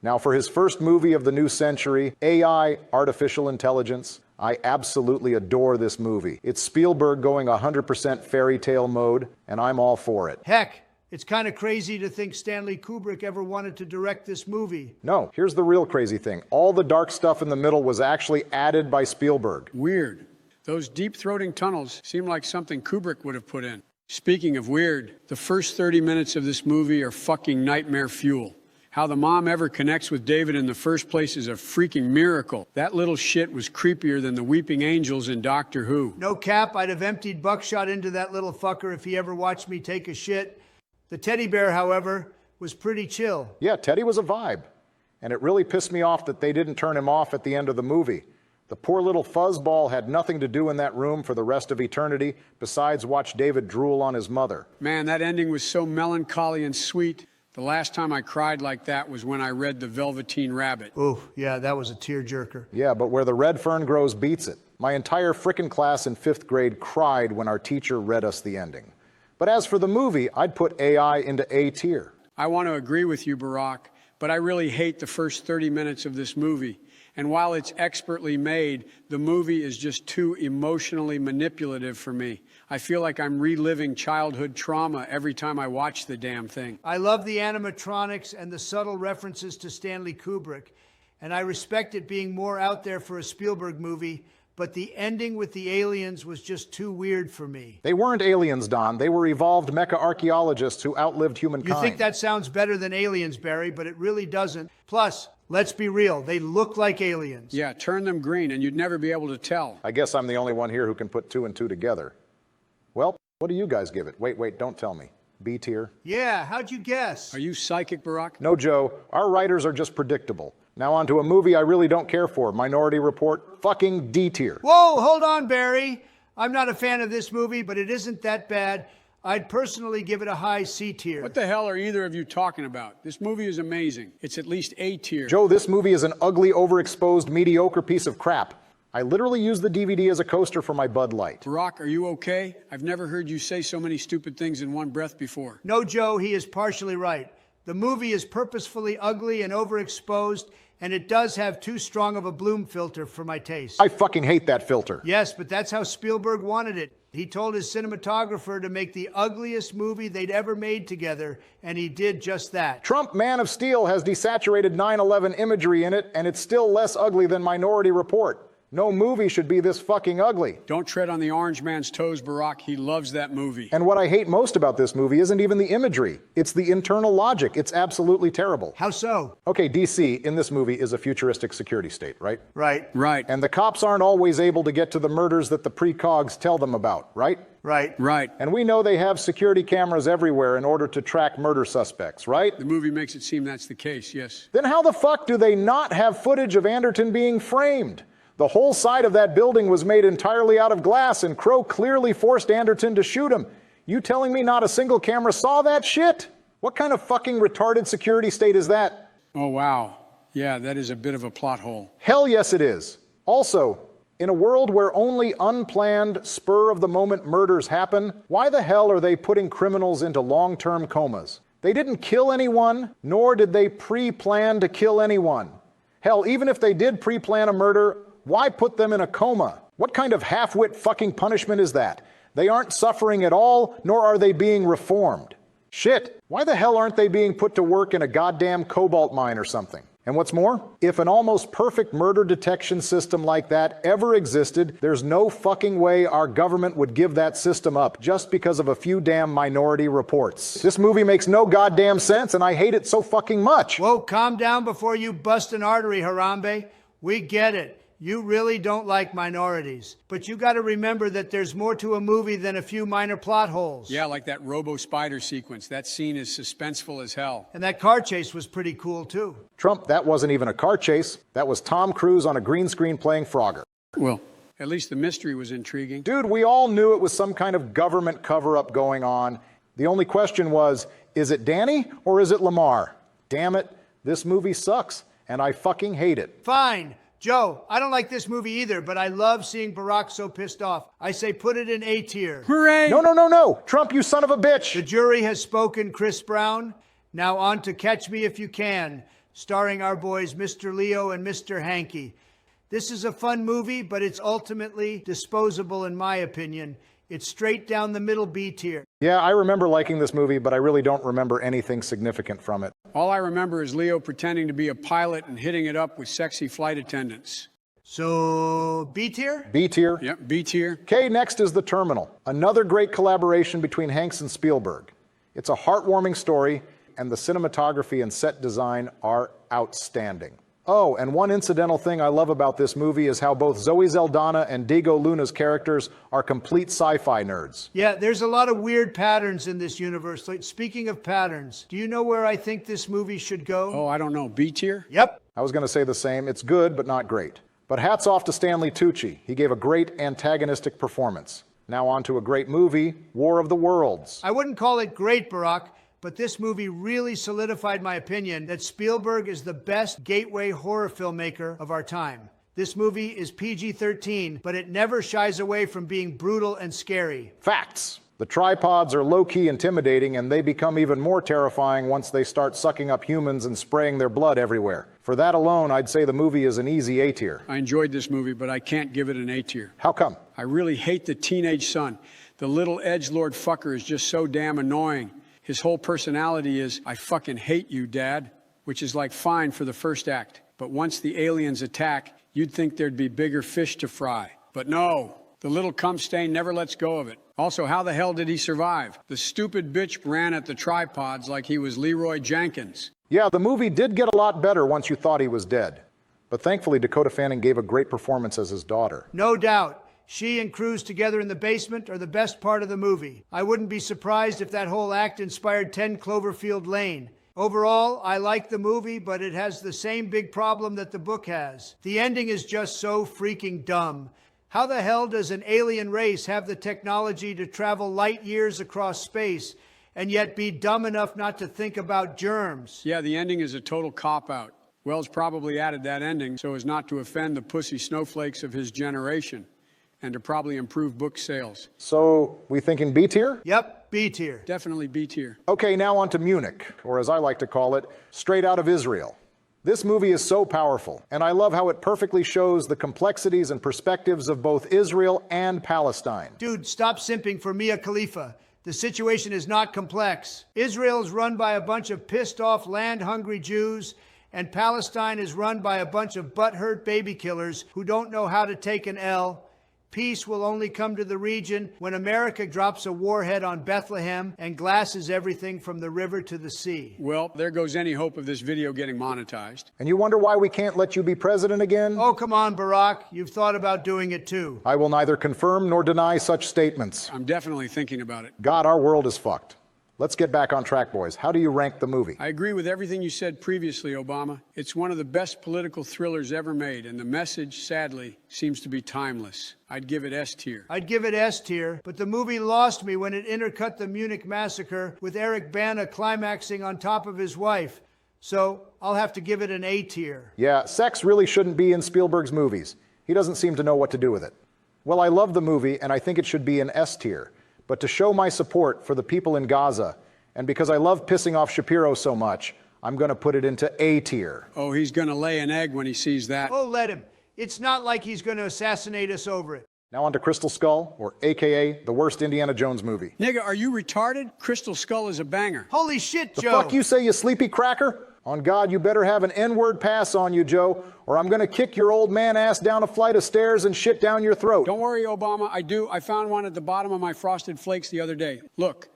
Now, for his first movie of the new century, AI, artificial intelligence, I absolutely adore this movie. It's Spielberg going 100% fairy tale mode, and I'm all for it. Heck, it's kind of crazy to think Stanley Kubrick ever wanted to direct this movie. No, here's the real crazy thing. All the dark stuff in the middle was actually added by Spielberg. Weird. Those deep-throating tunnels seem like something Kubrick would have put in. Speaking of weird, the first 30 minutes of this movie are fucking nightmare fuel. How the mom ever connects with David in the first place is a freaking miracle. That little shit was creepier than the weeping angels in Doctor Who. No cap, I'd have emptied buckshot into that little fucker if he ever watched me take a shit. The teddy bear, however, was pretty chill. Yeah, Teddy was a vibe. And it really pissed me off that they didn't turn him off at the end of the movie. The poor little fuzzball had nothing to do in that room for the rest of eternity besides watch David drool on his mother. Man, that ending was so melancholy and sweet. The last time I cried like that was when I read The Velveteen Rabbit. Ooh, yeah, that was a tearjerker. Yeah, but where the red fern grows beats it. My entire frickin' class in 5th grade cried when our teacher read us the ending. But as for the movie, I'd put AI into A tier. I want to agree with you, Barack, but I really hate the first 30 minutes of this movie. And while it's expertly made, the movie is just too emotionally manipulative for me. I feel like I'm reliving childhood trauma every time I watch the damn thing. I love the animatronics and the subtle references to Stanley Kubrick, and I respect it being more out there for a Spielberg movie, but the ending with the aliens was just too weird for me. They weren't aliens, Don. They were evolved mecha archaeologists who outlived humankind. You think that sounds better than aliens, Barry, but it really doesn't. Plus, let's be real, they look like aliens. Yeah, turn them green and you'd never be able to tell. I guess I'm the only one here who can put 2 and 2 together. Well, what do you guys give it? Wait, don't tell me. B tier? Yeah, how'd you guess? Are you psychic, Barack? No, Joe. Our writers are just predictable. Now on to a movie I really don't care for. Minority Report, fucking D tier. Whoa, hold on, Barry. I'm not a fan of this movie, but it isn't that bad. I'd personally give it a high C tier. What the hell are either of you talking about? This movie is amazing. It's at least A tier. Joe, this movie is an ugly, overexposed, mediocre piece of crap. I literally used the DVD as a coaster for my Bud Light. Barack, are you okay? I've never heard you say so many stupid things in one breath before. No, Joe, he is partially right. The movie is purposefully ugly and overexposed, and it does have too strong of a bloom filter for my taste. I fucking hate that filter. Yes, but that's how Spielberg wanted it. He told his cinematographer to make the ugliest movie they'd ever made together, and he did just that. Trump Man of Steel has desaturated 9/11 imagery in it, and it's still less ugly than Minority Report. No movie should be this fucking ugly. Don't tread on the orange man's toes, Barack. He loves that movie. And what I hate most about this movie isn't even the imagery. It's the internal logic. It's absolutely terrible. How so? Okay, DC in this movie is a futuristic security state, right? Right. Right. And the cops aren't always able to get to the murders that the precogs tell them about, right? Right. Right. And we know they have security cameras everywhere in order to track murder suspects, right? The movie makes it seem that's the case, yes. Then how the fuck do they not have footage of Anderton being framed? The whole side of that building was made entirely out of glass, and Crow clearly forced Anderton to shoot him. You telling me not a single camera saw that shit? What kind of fucking retarded security state is that? Oh, wow. Yeah, that is a bit of a plot hole. Hell yes it is. Also, in a world where only unplanned, spur-of-the-moment murders happen, why the hell are they putting criminals into long-term comas? They didn't kill anyone, nor did they pre-plan to kill anyone. Hell, even if they did pre-plan a murder, why put them in a coma? What kind of half-wit fucking punishment is that? They aren't suffering at all, nor are they being reformed. Shit, why the hell aren't they being put to work in a goddamn cobalt mine or something? And what's more, if an almost perfect murder detection system like that ever existed, there's no fucking way our government would give that system up just because of a few damn Minority Reports. This movie makes no goddamn sense, and I hate it so fucking much. Whoa, calm down before you bust an artery, Harambe. We get it. You really don't like minorities. But you got to remember that there's more to a movie than a few minor plot holes. Yeah, like that robo-spider sequence. That scene is suspenseful as hell. And that car chase was pretty cool, too. Trump, that wasn't even a car chase. That was Tom Cruise on a green screen playing Frogger. Well, at least the mystery was intriguing. Dude, we all knew it was some kind of government cover-up going on. The only question was, is it Danny or is it Lamar? Damn it, this movie sucks, and I fucking hate it. Fine. Joe, I don't like this movie either, but I love seeing Barack so pissed off. I say put it in A tier. Hooray! No. Trump, you son of a bitch. The jury has spoken, Chris Brown. Now on to Catch Me If You Can. starring our boys Mr. Leo and Mr. Hankey. This is a fun movie, but it's ultimately disposable in my opinion. It's straight down the middle B tier. Yeah, I remember liking this movie, but I really don't remember anything significant from it. All I remember is Leo pretending to be a pilot and hitting it up with sexy flight attendants. So, B tier? B tier. Yep, B tier. Okay, next is The Terminal. Another great collaboration between Hanks and Spielberg. It's a heartwarming story, and the cinematography and set design are outstanding. Oh, and one incidental thing I love about this movie is how both Zoe Saldana and Diego Luna's characters are complete sci-fi nerds. Yeah, there's a lot of weird patterns in this universe. Like, speaking of patterns, do you know where I think this movie should go? Oh, I don't know. B tier? Yep. I was going to say the same. It's good, but not great. But hats off to Stanley Tucci. He gave a great antagonistic performance. Now on to a great movie, War of the Worlds. I wouldn't call it great, Barack, but this movie really solidified my opinion that Spielberg is the best gateway horror filmmaker of our time. This movie is PG-13, but it never shies away from being brutal and scary. Facts. The tripods are low-key intimidating, and they become even more terrifying once they start sucking up humans and spraying their blood everywhere. For that alone, I'd say the movie is an easy A tier. I enjoyed this movie, but I can't give it an A tier. How come? I really hate the teenage son. The little edgelord fucker is just so damn annoying. His whole personality is, I fucking hate you, Dad, which is like fine for the first act. But once the aliens attack, you'd think there'd be bigger fish to fry. But no, the little cum stain never lets go of it. Also, how the hell did he survive? The stupid bitch ran at the tripods like he was Leroy Jenkins. Yeah, the movie did get a lot better once you thought he was dead. But thankfully, Dakota Fanning gave a great performance as his daughter. No doubt. She and Cruz together in the basement are the best part of the movie. I wouldn't be surprised if that whole act inspired 10 Cloverfield Lane. Overall, I like the movie, but it has the same big problem that the book has. The ending is just so freaking dumb. How the hell does an alien race have the technology to travel light years across space and yet be dumb enough not to think about germs? Yeah, the ending is a total cop-out. Wells probably added that ending so as not to offend the pussy snowflakes of his generation, and to probably improve book sales. So, we thinking B tier? Yep, B tier. Definitely B tier. Okay, now on to Munich, or as I like to call it, Straight Out of Israel. This movie is so powerful, and I love how it perfectly shows the complexities and perspectives of both Israel and Palestine. Dude, stop simping for Mia Khalifa. The situation is not complex. Israel is run by a bunch of pissed-off, land-hungry Jews, and Palestine is run by a bunch of butthurt baby killers who don't know how to take an L. Peace will only come to the region when America drops a warhead on Bethlehem and glasses everything from the river to the sea. Well, there goes any hope of this video getting monetized. And you wonder why we can't let you be president again? Oh, come on, Barack. You've thought about doing it too. I will neither confirm nor deny such statements. I'm definitely thinking about it. God, our world is fucked. Let's get back on track, boys. How do you rank the movie? I agree with everything you said previously, Obama. It's one of the best political thrillers ever made, and the message, sadly, seems to be timeless. I'd give it S tier. I'd give it S tier, but the movie lost me when it intercut the Munich massacre with Eric Bana climaxing on top of his wife. So I'll have to give it an A tier. Yeah, sex really shouldn't be in Spielberg's movies. He doesn't seem to know what to do with it. Well, I love the movie, and I think it should be an S tier. But to show my support for the people in Gaza, and because I love pissing off Shapiro so much, I'm going to put it into A tier. Oh, he's going to lay an egg when he sees that. Oh, let him. It's not like he's going to assassinate us over it. Now on to Crystal Skull, or AKA the worst Indiana Jones movie. Nigga, are you retarded? Crystal Skull is a banger. Holy shit, The Joe. fuck you say, you sleepy cracker? On God, you better have an N-word pass on you, Joe, or I'm going to kick your old man ass down a flight of stairs and shit down your throat. Don't worry, Obama. I found one at the bottom of my Frosted Flakes the other day. Look.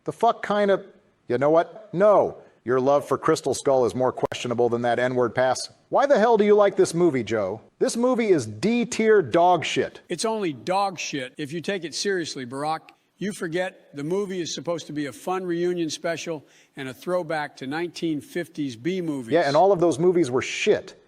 The fuck kind of... You know what? No. Your love for Crystal Skull is more questionable than that N-word pass. Why the hell do you like this movie, Joe? This movie is D-tier dog shit. It's only dog shit if you take it seriously, Barack. You forget the movie is supposed to be a fun reunion special and a throwback to 1950s B-movies. Yeah, and all of those movies were shit.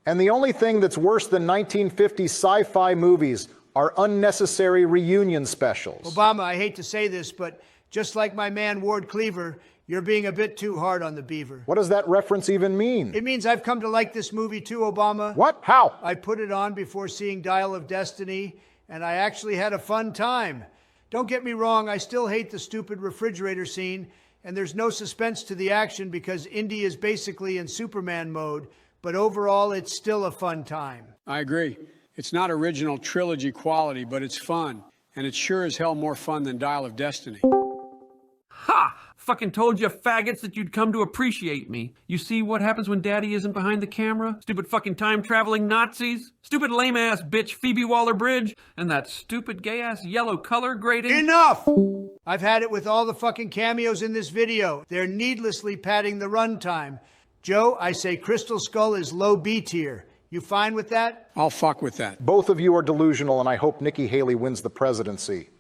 And the only thing that's worse than 1950s sci-fi movies are unnecessary reunion specials. Obama, I hate to say this, but just like my man Ward Cleaver, you're being a bit too hard on the beaver. What does that reference even mean? It means I've come to like this movie too, Obama. What? How? I put it on before seeing Dial of Destiny, and I actually had a fun time. Don't get me wrong, I still hate the stupid refrigerator scene, and there's no suspense to the action because Indy is basically in Superman mode, but overall it's still a fun time. I agree. It's not original trilogy quality, but it's fun. And it's sure as hell more fun than Dial of Destiny. Ha! Fucking told you faggots that you'd come to appreciate me. You see what happens when Daddy isn't behind the camera? Stupid fucking time-traveling Nazis? Stupid lame-ass bitch Phoebe Waller-Bridge? And that stupid gay-ass yellow color grading? Enough! I've had it with all the fucking cameos in this video. They're needlessly padding the runtime. Joe, I say Crystal Skull is low B tier. You fine with that? I'll fuck with that. Both of you are delusional, and I hope Nikki Haley wins the presidency.